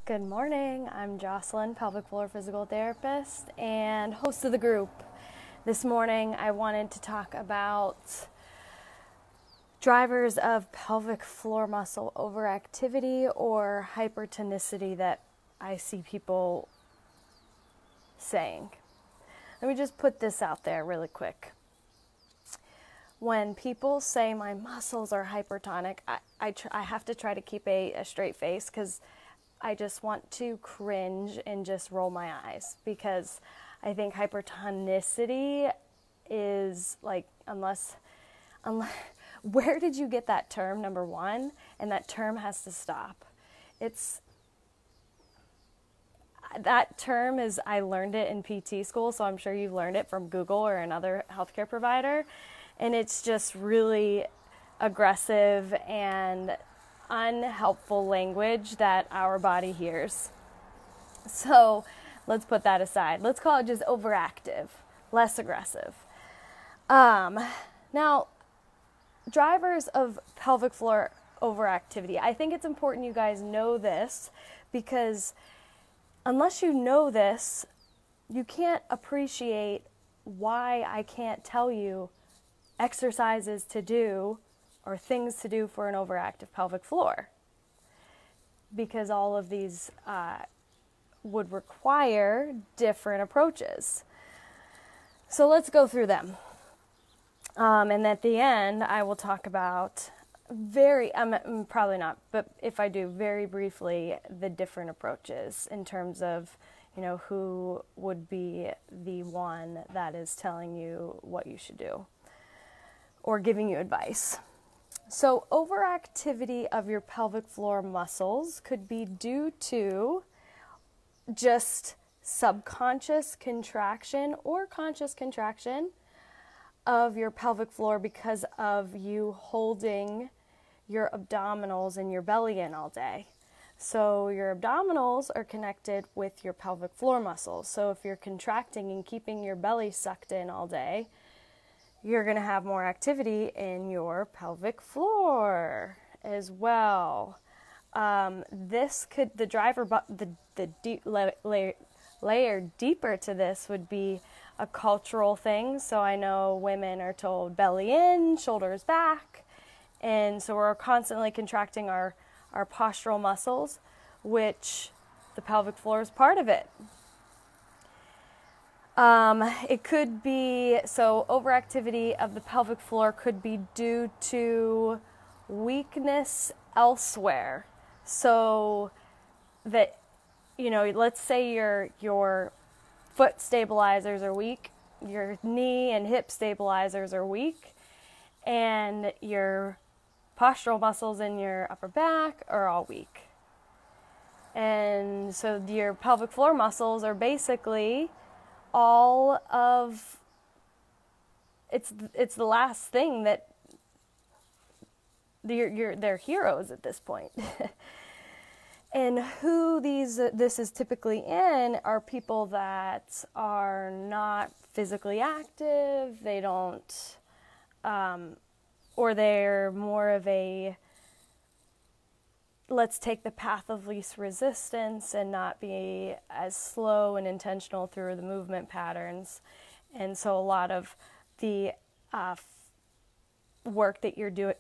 Good morning. I'm Jocelyn, pelvic floor physical therapist and host of the group. This morning I wanted to talk about drivers of pelvic floor muscle overactivity or hypertonicity that I see people saying. Let me just put this out there really quick. When people say my muscles are hypertonic, I have to try to keep a straight face because I just want to cringe and just roll my eyes, because I think hypertonicity is like, unless where did you get that term, number one? And that term has to stop. That term is, I learned it in PT school, so I'm sure you've learned it from Google or another healthcare provider, and it's just really aggressive and unhelpful language that our body hears. So let's put that aside. Let's call it just overactive, less aggressive. Now, drivers of pelvic floor overactivity. I think it's important you guys know this, because unless you know this, you can't appreciate why I can't tell you exercises to do or things to do for an overactive pelvic floor, because all of these would require different approaches. So let's go through them. And at the end, I will talk about probably not, but if I do, very briefly, the different approaches in terms of, who would be the one that is telling you what you should do or giving you advice. So overactivity of your pelvic floor muscles could be due to just subconscious contraction or conscious contraction of your pelvic floor because of you holding your abdominals and your belly in all day. So your abdominals are connected with your pelvic floor muscles. So if you're contracting and keeping your belly sucked in all day, you're going to have more activity in your pelvic floor as well. Layer deeper to this would be a cultural thing. So I know women are told belly in, shoulders back. And so we're constantly contracting our postural muscles, which the pelvic floor is part of it. It could be, so overactivity of the pelvic floor could be due to weakness elsewhere. So that, let's say your foot stabilizers are weak, your knee and hip stabilizers are weak, and your postural muscles in your upper back are all weak. And so your pelvic floor muscles are basically all of, it's the last thing that they're heroes at this point. And who this is typically in are people that are not physically active. They don't, or they're more of a, let's take the path of least resistance and not be as slow and intentional through the movement patterns. And so a lot of the work that you're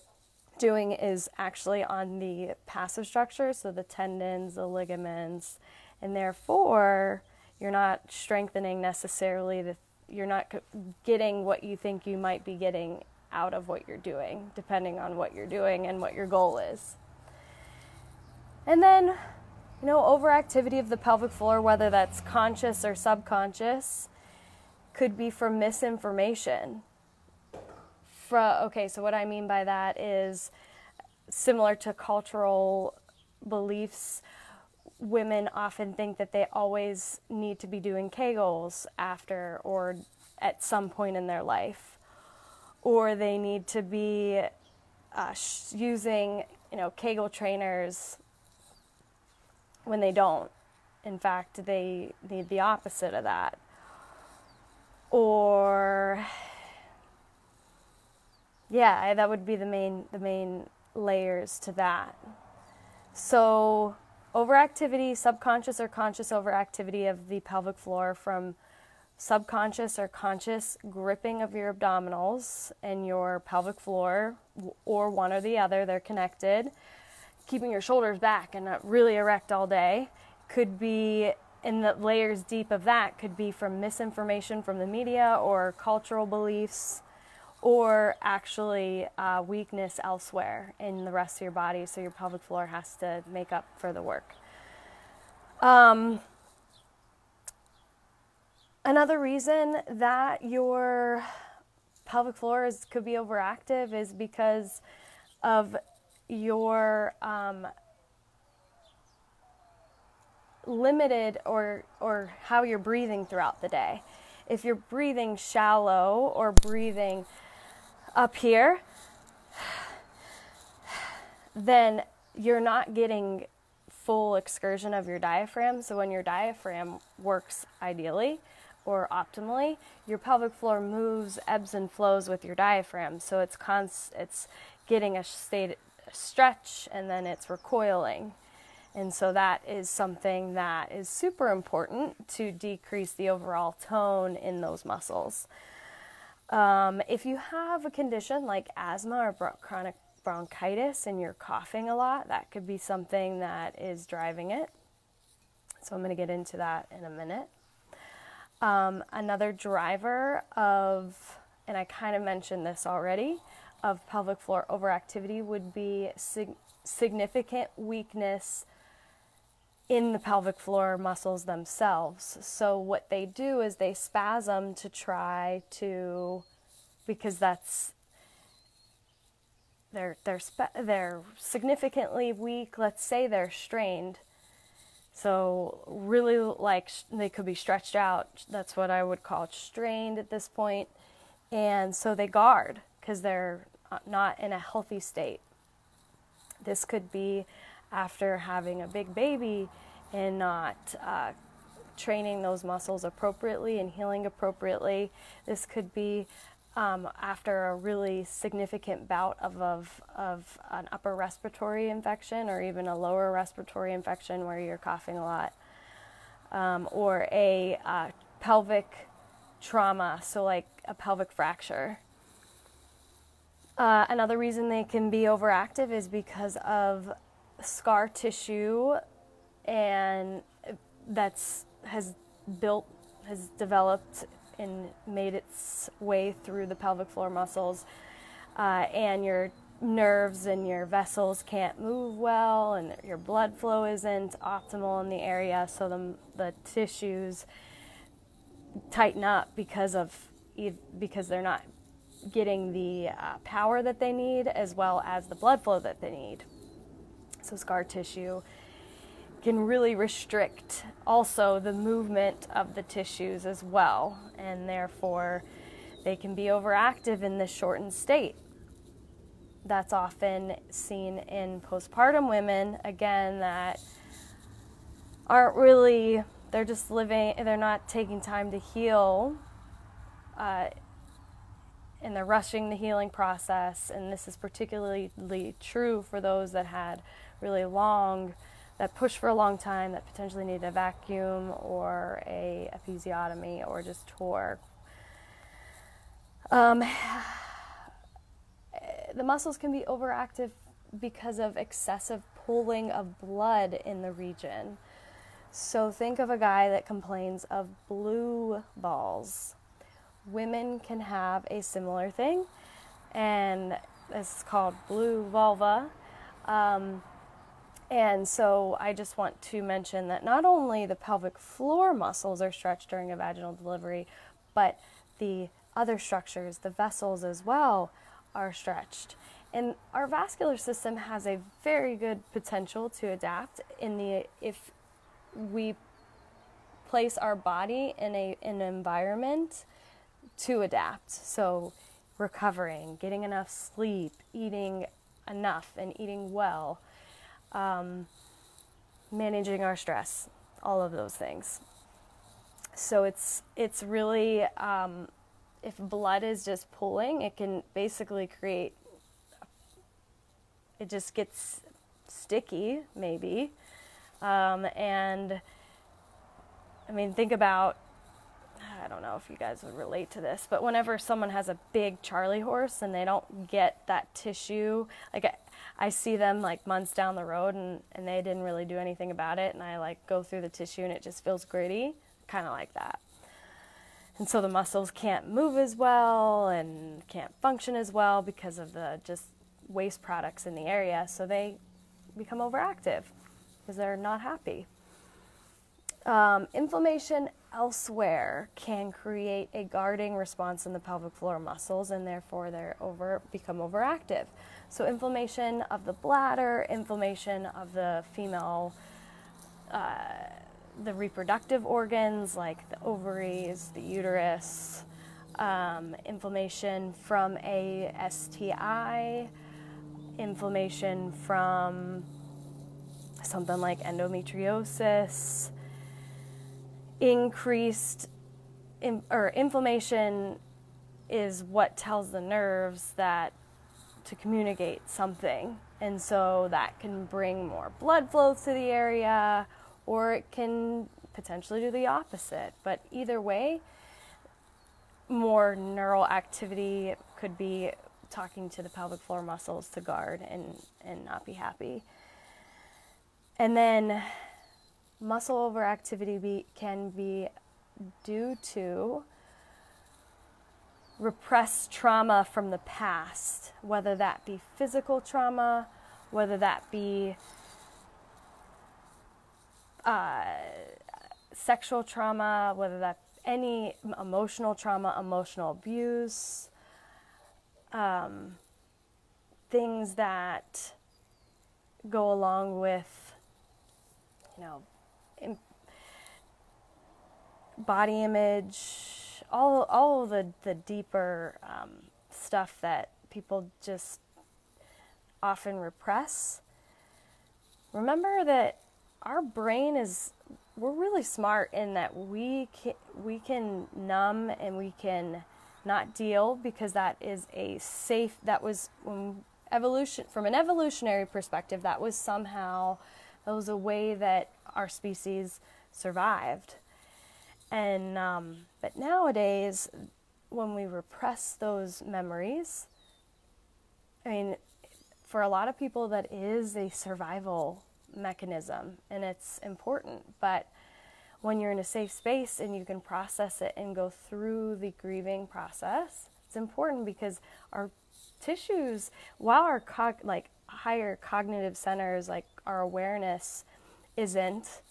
doing is actually on the passive structure, so the tendons, the ligaments, and therefore you're not strengthening necessarily, you're not getting what you think you might be getting out of what you're doing, depending on what you're doing and what your goal is. And then, overactivity of the pelvic floor, whether that's conscious or subconscious, could be from misinformation. So what I mean by that is, similar to cultural beliefs, women often think that they always need to be doing Kegels after or at some point in their life, or they need to be using, Kegel trainers when they don't. In fact, they need the opposite of that. Or, that would be the main layers to that. So overactivity, subconscious or conscious overactivity of the pelvic floor, from subconscious or conscious gripping of your abdominals and your pelvic floor, or one or the other, they're connected, keeping your shoulders back and not really erect all day, could be, in the layers deep of that, could be from misinformation from the media or cultural beliefs, or actually weakness elsewhere in the rest of your body, so your pelvic floor has to make up for the work. Another reason that your pelvic floor could be overactive is because of your limited or how you're breathing throughout the day. If you're breathing shallow or breathing up here, then you're not getting full excursion of your diaphragm. So when your diaphragm works ideally or optimally, your pelvic floor moves, ebbs and flows with your diaphragm. So it's getting a stretch, and then it's recoiling. And so that is something that is super important to decrease the overall tone in those muscles. If you have a condition like asthma or chronic bronchitis and you're coughing a lot, that could be something that is driving it. So I'm going to get into that in a minute. Another driver of, and I kind of mentioned this already, of pelvic floor overactivity would be significant weakness in the pelvic floor muscles themselves. So what they do is they spasm to try to, because that's, they're significantly weak. Let's say they're strained. So really, like, they could be stretched out. That's what I would call strained at this point. And so they guard because they're not in a healthy state. This could be after having a big baby and not training those muscles appropriately and healing appropriately. This could be after a really significant bout of an upper respiratory infection, or even a lower respiratory infection where you're coughing a lot, or a pelvic trauma, so like a pelvic fracture. Another reason they can be overactive is because of scar tissue, and has developed and made its way through the pelvic floor muscles, and your nerves and your vessels can't move well, and your blood flow isn't optimal in the area, so the tissues tighten up because they're not getting the power that they need, as well as the blood flow that they need. So scar tissue can really restrict also the movement of the tissues as well, and therefore they can be overactive in this shortened state. That's often seen in postpartum women, again, that aren't really, they're just living, they're not taking time to heal, and they're rushing the healing process. And this is particularly true for those that had really that pushed for a long time, that potentially need a vacuum or a episiotomy or just tore. The muscles can be overactive because of excessive pooling of blood in the region. So think of a guy that complains of blue balls. Women can have a similar thing, and this is called blue vulva. And so I just want to mention that not only the pelvic floor muscles are stretched during a vaginal delivery, but the other structures, the vessels as well, are stretched. And our vascular system has a very good potential to adapt if we place our body in an environment to adapt. So recovering, getting enough sleep, eating enough and eating well, managing our stress, all of those things. So it's really, if blood is just pooling, it can basically it just gets sticky, maybe, And I mean, think about, I don't know if you guys would relate to this, but whenever someone has a big Charlie horse and they don't get that tissue, like I see them like months down the road and they didn't really do anything about it, and I like go through the tissue and it just feels gritty, kind of like that. And so the muscles can't move as well and can't function as well because of the just waste products in the area, so they become overactive because they're not happy. Inflammation elsewhere can create a guarding response in the pelvic floor muscles, and therefore they become overactive. So inflammation of the bladder, inflammation of the female, the reproductive organs like the ovaries, the uterus, inflammation from a STI, inflammation from something like endometriosis, inflammation is what tells the nerves that to communicate something, and so that can bring more blood flow to the area, or it can potentially do the opposite. But either way, more neural activity could be talking to the pelvic floor muscles to guard and not be happy. And then muscle overactivity can be due to repressed trauma from the past, whether that be physical trauma, whether that be sexual trauma, whether that any emotional trauma, emotional abuse, things that go along with, body image, all of the deeper stuff that people just often repress. Remember that our brain we're really smart in that we can numb and we can not deal, because that was from an evolutionary perspective, that was a way that our species survived. And but nowadays, when we repress those memories, I mean, for a lot of people that is a survival mechanism, and it's important. But when you're in a safe space and you can process it and go through the grieving process, it's important, because our tissues, while our higher cognitive centers, like our awareness isn't,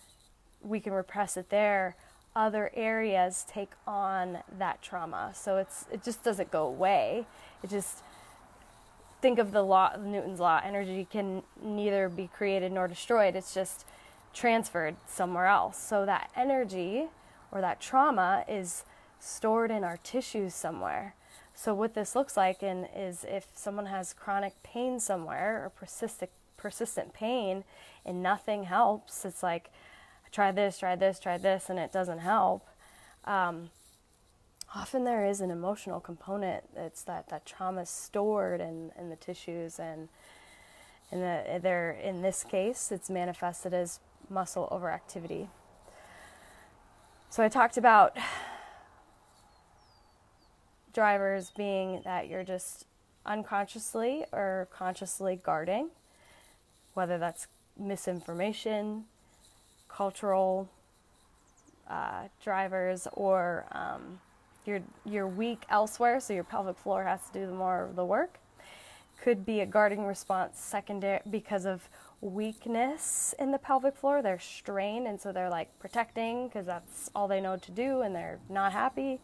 we can repress it there, other areas take on that trauma. So it just doesn't go away. It just, think of Newton's law, energy can neither be created nor destroyed. It's just transferred somewhere else. So that energy or that trauma is stored in our tissues somewhere. So what this looks like is if someone has chronic pain somewhere, or persistent pain, and nothing helps, it's like, try this, and it doesn't help. Often there is an emotional component. It's that trauma is stored in the tissues, and in this case, it's manifested as muscle overactivity. So I talked about drivers being that you're just unconsciously or consciously guarding, whether that's misinformation, cultural drivers, or you're weak elsewhere, so your pelvic floor has to do more of the work. Could be a guarding response secondary because of weakness in the pelvic floor. They're strained, and so they're like protecting because that's all they know to do, and they're not happy.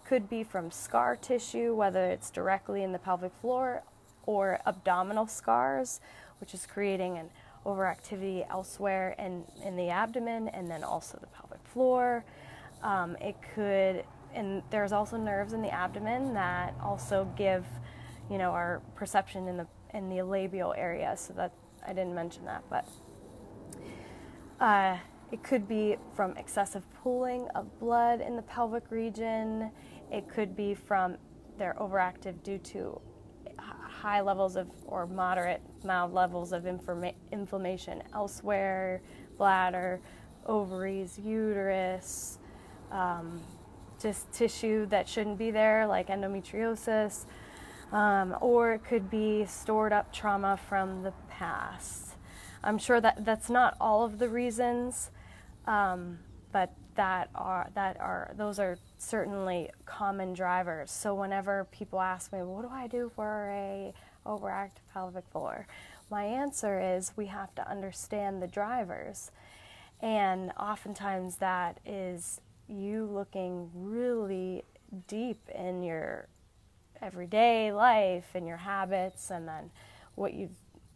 Could be from scar tissue, whether it's directly in the pelvic floor or abdominal scars, which is creating an overactivity elsewhere in the abdomen and then also the pelvic floor. It could, and there's also nerves in the abdomen that also give, our perception in the labial area. So that I didn't mention that, but it could be from excessive pooling of blood in the pelvic region. It could be from they're overactive due to high levels of, or mild levels of inflammation elsewhere, bladder, ovaries, uterus, just tissue that shouldn't be there, like endometriosis, or it could be stored up trauma from the past. I'm sure that that's not all of the reasons, but those are certainly common drivers. So whenever people ask me, what do I do for a overactive pelvic floor? My answer is we have to understand the drivers. And oftentimes that is you looking really deep in your everyday life and your habits, and then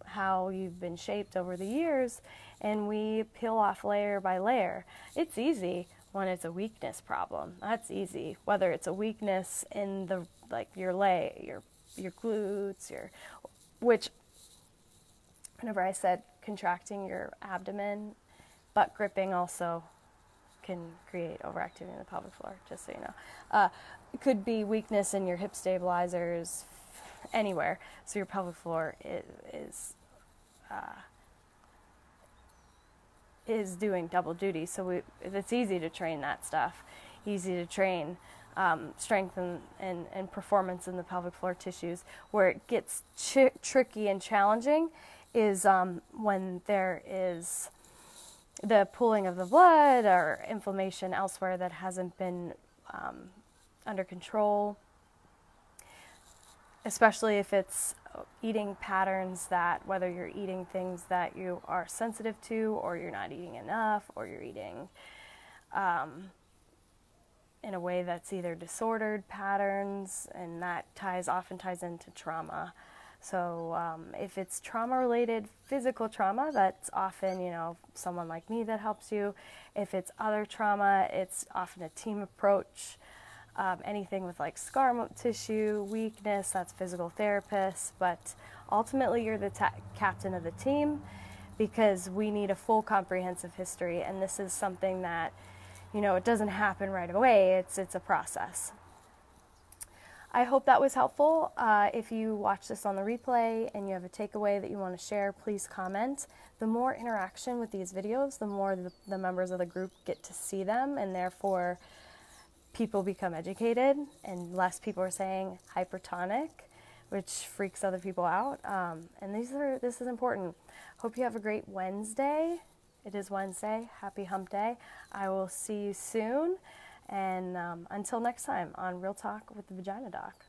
how you've been shaped over the years, and we peel off layer by layer. It's easy when it's a weakness problem. That's easy. Whether it's a weakness in the your glutes, which whenever I said contracting your abdomen, butt gripping also can create overactivity in the pelvic floor, just so you know. It could be weakness in your hip stabilizers, anywhere. So your pelvic floor is doing double duty. So it's easy to train that stuff. Easy to train strength and performance in the pelvic floor tissues. Where it gets tricky and challenging is when there is the pooling of the blood or inflammation elsewhere that hasn't been under control, especially if it's eating patterns that, whether you're eating things that you are sensitive to, or you're not eating enough, or you're eating in a way that's either disordered patterns, and that often ties into trauma. So if it's trauma-related physical trauma, that's often, someone like me that helps you. If it's other trauma, it's often a team approach. Anything with like scar tissue, weakness, that's physical therapists. But ultimately, you're the captain of the team, because we need a full comprehensive history. And this is something that, it doesn't happen right away. It's a process. I hope that was helpful. If you watch this on the replay and you have a takeaway that you want to share, please comment. The more interaction with these videos, the more the members of the group get to see them, and therefore people become educated, and less people are saying hypertonic, which freaks other people out. And this is important. Hope you have a great Wednesday. It is Wednesday. Happy hump day. I will see you soon. And until next time on Real Talk with the Vagina Doc.